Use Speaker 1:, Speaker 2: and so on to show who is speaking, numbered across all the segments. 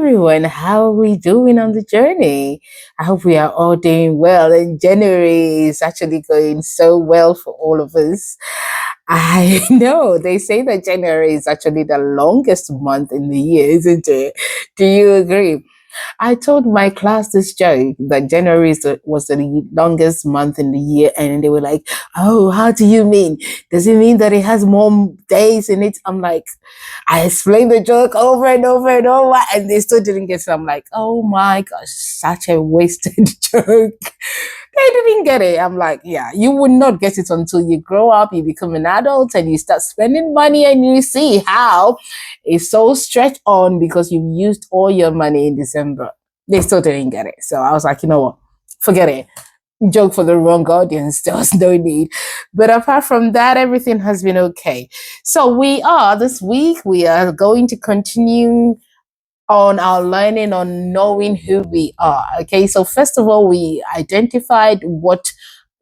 Speaker 1: everyone. How are we doing on the journey? I hope we are all doing well. And January is actually going so well for all of us. I know they say that January is actually the longest month in the year, isn't it? Do you agree? I told my class this joke that January was the longest month in the year, and they were like, "Oh, how do you mean? Does it mean that it has more days in it?" I'm like, I explained the joke over and over and over, and they still didn't get it. I'm like, "Oh my gosh, such a wasted joke." They didn't get it. I'm like, yeah, you would not get it until you grow up, you become an adult, and you start spending money, and you see how it's so stretched on because you've used all your money in December. They still didn't get it. So I was like, you know what? Forget it. Joke for the wrong audience. There was no need. But apart from that, everything has been okay. So this week, we are going to continue on our learning on knowing who we are. Okay, so first of all, we identified what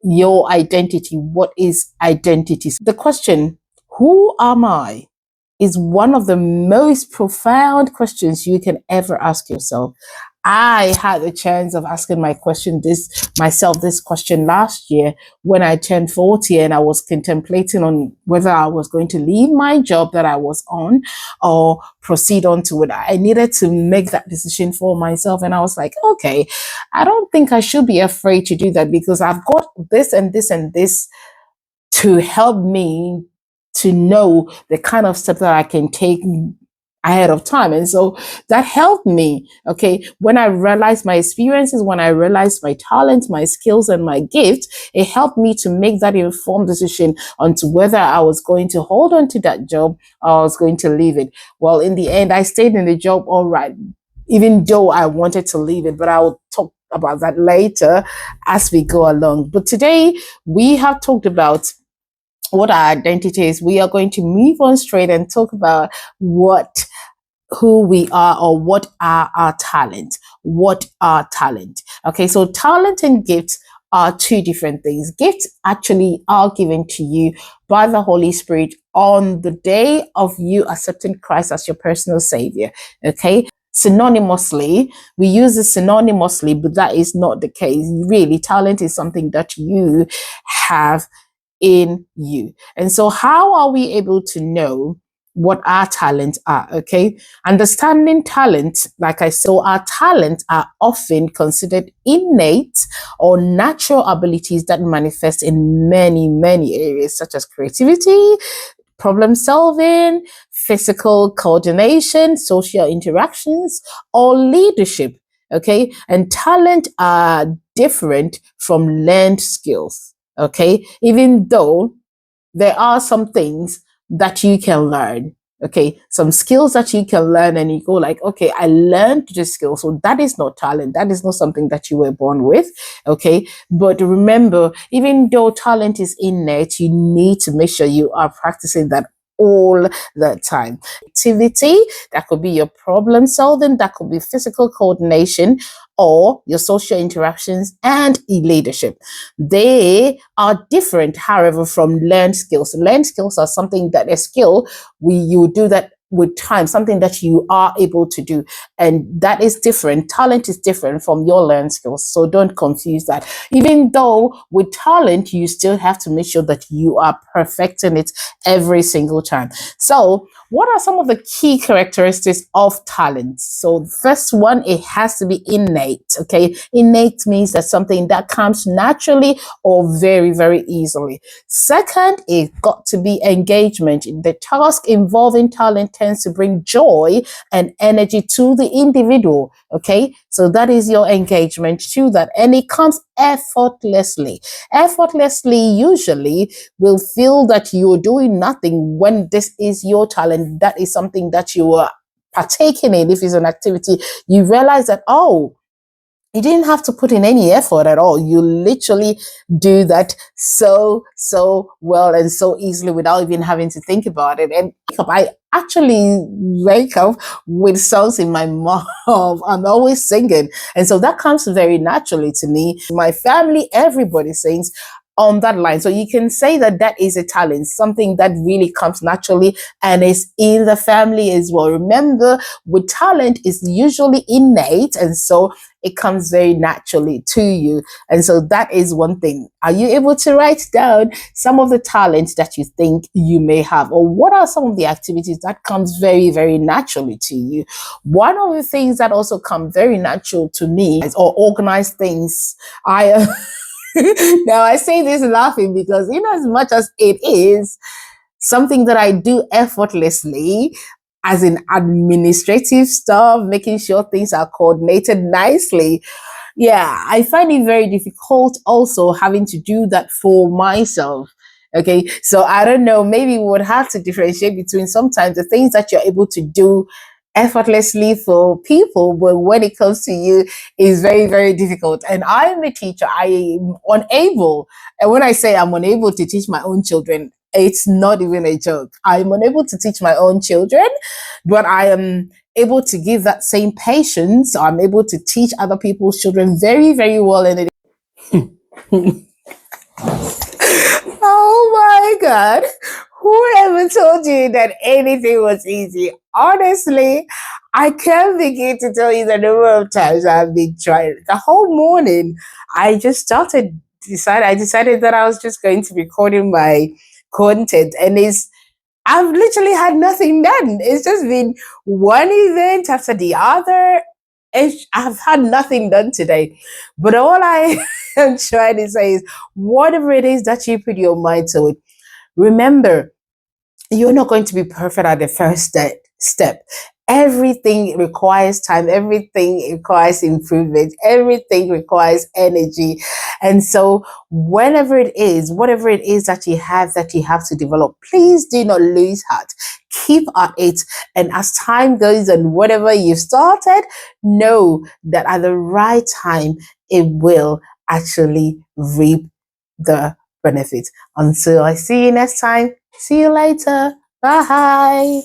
Speaker 1: your identity, what is identity. The question, who am I, is one of the most profound questions you can ever ask yourself. I had a chance of asking myself this question last year when I turned 40 and I was contemplating on whether I was going to leave my job that I was on or proceed on to it. I needed to make that decision for myself. And I was like, okay, I don't think I should be afraid to do that because I've got this and this and this to help me to know the kind of step that I can take ahead of time. And so that helped me. Okay. When I realized my experiences, when I realized my talents, my skills, and my gifts, it helped me to make that informed decision onto whether I was going to hold on to that job or I was going to leave it. Well, in the end, I stayed in the job all right, even though I wanted to leave it, but I will talk about that later as we go along. But today we have talked about what our identity is. We are going to move on straight and talk about who we are, or what are our talent. What are talent? Okay, so talent and gifts are two different things. Gifts actually are given to you by the Holy Spirit on the day of you accepting Christ as your personal savior. Okay, synonymously, we use it synonymously, but that is not the case. Really, talent is something that you have in you. And so how are we able to know what our talents are? Okay, understanding talent, like I said, our talents are often considered innate or natural abilities that manifest in many areas, such as creativity, problem solving, physical coordination, social interactions, or leadership. Okay, and talent are different from learned skills. Okay, even though there are some things that you can learn. Okay, some skills that you can learn, and you go like, okay, I learned this skill, so that is not talent. That is not something that you were born with. Okay, but remember, even though talent is innate, you need to make sure you are practicing that all the time. Activity, that could be your problem solving, that could be physical coordination, or your social interactions and leadership. They are different, however, from learned skills. Learned skills are something that a skill you do that with time, something that you are able to do. And that is different. Talent is different from your learned skills. So don't confuse that. Even though with talent, you still have to make sure that you are perfecting it every single time. So what are some of the key characteristics of talent? So the first one, it has to be innate. Okay. Innate means that something that comes naturally or very easily. Second, it got to be engagement. The task involving talent tends to bring joy and energy to the individual. Okay, so that is your engagement to that, and it comes effortlessly. Effortlessly, usually, will feel that you're doing nothing when this is your talent. That is something that you are partaking in. If it's an activity, you realize that, oh, you didn't have to put in any effort at all. You literally do that so well and so easily without even having to think about it. And I actually wake up with songs in my mouth. I'm always singing. And so that comes very naturally to me. My family, everybody sings. on that line. So you can say that that is a talent, something that really comes naturally and is in the family as well. Remember, with talent is usually innate, and so it comes very naturally to you. And so that is one thing. Are you able to write down some of the talents that you think you may have, or what are some of the activities that comes very, very naturally to you? One of the things that also come very natural to me is or organize things. I now I say this laughing because as much as it is something that I do effortlessly, as in administrative stuff, making sure things are coordinated nicely. Yeah, I find it very difficult also having to do that for myself. Okay, so I don't know, maybe we would have to differentiate between sometimes the things that you're able to do effortlessly for people, but when it comes to you, is very, very difficult. And I'm a teacher, I am unable. And when I say I'm unable to teach my own children, it's not even a joke. I'm unable to teach my own children, but I am able to give that same patience. I'm able to teach other people's children very, very well. And it oh my God. Whoever told you that anything was easy? Honestly, I can't begin to tell you the number of times I've been trying. The whole morning, I decided that I was just going to be recording my content, and I've literally had nothing done. It's just been one event after the other. I've had nothing done today. But all I am trying to say is whatever it is that you put your mind to it, remember, you're not going to be perfect at the first step. Everything requires time, everything requires improvement, everything requires energy. And so whatever it is that you have to develop, please do not lose heart. Keep at it. And as time goes on, whatever you've started, know that at the right time it will actually reap the benefits. Until I see you next time, see you later. Bye.